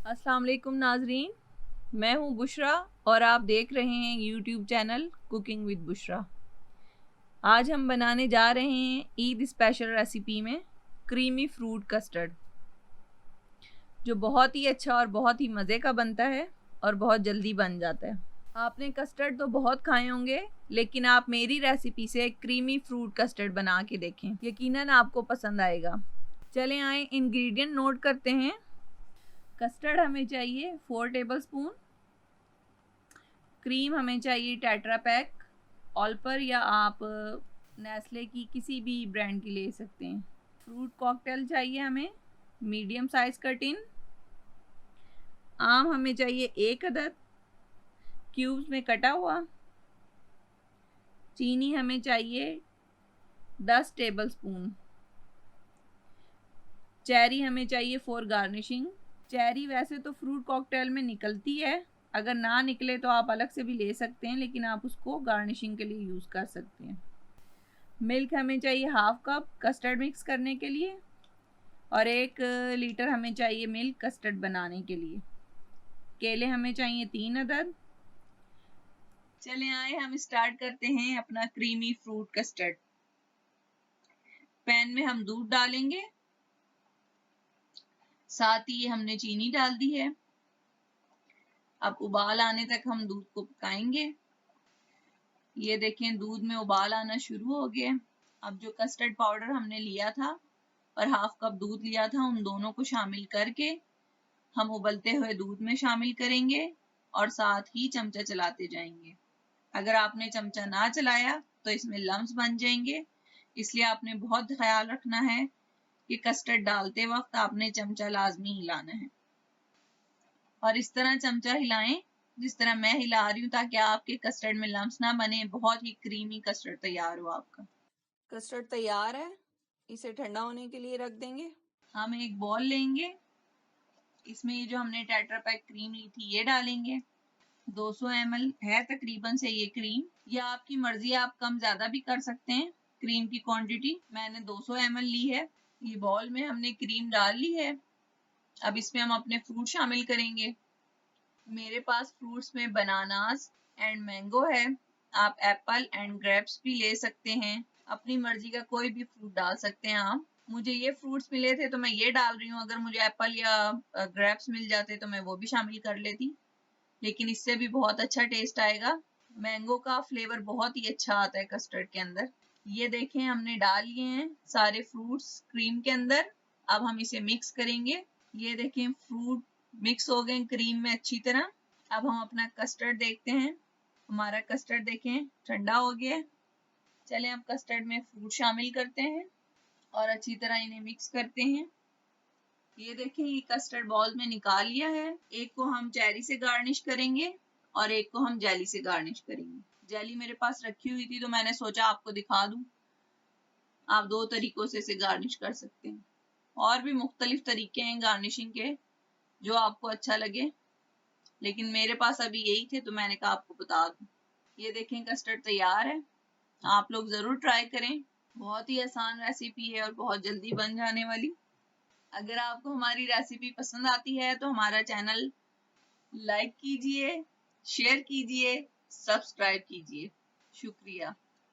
अस्सलाम वालेकुम नाजरीन, मैं हूँ बुशरा और आप देख रहे हैं YouTube channel cooking with Bushra. आज हम बनाने जा रहे हैं ईद स्पेशल रेसिपी में क्रीमी फ्रूट कस्टर्ड, जो बहुत ही अच्छा और बहुत ही मज़े का बनता है और बहुत जल्दी बन जाता है। आपने कस्टर्ड तो बहुत खाए होंगे, लेकिन आप मेरी रेसिपी से क्रीमी फ्रूट कस्टर्ड बना के देखें, यकीनन आपको पसंद आएगा। चलें आए इंग्रेडिएंट नोट करते हैं। कस्टर्ड हमें चाहिए 4 टेबलस्पून। क्रीम हमें चाहिए टेट्रा पैक ऑलपर या आप नेस्ले की किसी भी ब्रांड की ले सकते हैं। फ्रूट कॉकटेल चाहिए हमें मीडियम साइज़ का टिन। आम हमें चाहिए 1 अदद क्यूब्स में कटा हुआ। चीनी हमें चाहिए 10 टेबलस्पून। चेरी हमें चाहिए फॉर गार्निशिंग। चेरी वैसे तो फ्रूट कॉकटेल में निकलती है, अगर ना निकले तो आप अलग से भी ले सकते हैं, लेकिन आप उसको गार्निशिंग के लिए यूज़ कर सकते हैं। मिल्क हमें चाहिए हाफ कप कस्टर्ड मिक्स करने के लिए, और 1 लीटर हमें चाहिए मिल्क कस्टर्ड बनाने के लिए। केले हमें चाहिए 3 अदद। चले आए हम स्टार्ट करते हैं अपना क्रीमी फ्रूट कस्टर्ड। पैन में हम दूध डालेंगे, साथ ही हमने चीनी डाल दी है। अब उबाल आने तक हम दूध को पकाएंगे। ये देखें दूध में उबाल आना शुरू हो गया। अब जो कस्टर्ड पाउडर हमने लिया था और हाफ कप दूध लिया था, उन दोनों को शामिल करके हम उबलते हुए दूध में शामिल करेंगे और साथ ही चमचा चलाते जाएंगे। अगर आपने चमचा ना चलाया तो इसमें लम्स बन जाएंगे, इसलिए आपने बहुत ख्याल रखना है कि कस्टर्ड डालते वक्त आपने चमचा लाजमी हिलाना है, और इस तरह चमचा हिलाएं जिस तरह मैं हिला रही हूँ, ताकि आपके कस्टर्ड में लम्स ना बने। बहुत ही क्रीमी कस्टर्ड तैयार हो आपका। कस्टर्ड तैयार है, इसे ठंडा होने के लिए रख देंगे। हम एक बॉल लेंगे, इसमें ये जो हमने टेट्रा पैक क्रीम ली थी ये डालेंगे। 200 ml है तकरीबन से ये क्रीम, या आपकी मर्जी, आप कम ज्यादा भी कर सकते हैं क्रीम की क्वांटिटी। मैंने 200 ml ली है। ये बॉल में हमने क्रीम डाल ली है। अब इसमें हम अपने फ्रूट शामिल करेंगे। मेरे पास फ्रूट्स में बनानास एंड मैंगो है, आप एप्पल एंड ग्रेप्स भी ले सकते हैं। अपनी मर्जी का कोई भी फ्रूट डाल सकते हैं आप। मुझे ये फ्रूट्स मिले थे तो मैं ये डाल रही हूँ, अगर मुझे एप्पल या ग्रेप्स मिल जाते तो मैं वो भी शामिल कर लेती, लेकिन इससे भी बहुत अच्छा टेस्ट आएगा। मैंगो का फ्लेवर बहुत ही अच्छा आता है कस्टर्ड के अंदर। ये देखें हमने डाल लिए हैं सारे फ्रूट्स क्रीम के अंदर। अब हम इसे मिक्स करेंगे। ये देखें फ्रूट मिक्स हो गए क्रीम में अच्छी तरह। अब हम अपना कस्टर्ड देखते हैं। हमारा कस्टर्ड देखें ठंडा हो गया। चलें अब कस्टर्ड में फ्रूट शामिल करते हैं और अच्छी तरह इन्हें मिक्स करते हैं। ये देखें ये कस्टर्ड बॉल में निकाल लिया है। एक को हम चेरी से गार्निश करेंगे और एक को हम जेली से गार्निश करेंगे। जेली मेरे पास रखी हुई थी तो मैंने सोचा आपको दिखा दूं। आप 2 तरीकों से इसे गार्निश कर सकते हैं, और भी मुख्तलिफ तरीके हैं गार्निशिंग के, जो आपको अच्छा लगे, लेकिन मेरे पास अभी यही थे तो मैंने कहा आपको बता दूं। ये देखें कस्टर्ड तैयार है, आप लोग जरूर ट्राई करें। बहुत ही आसान रेसिपी है और बहुत जल्दी बन जाने वाली। अगर आपको हमारी रेसिपी पसंद आती है तो हमारा चैनल लाइक कीजिए, शेयर कीजिए, सब्सक्राइब कीजिए। शुक्रिया।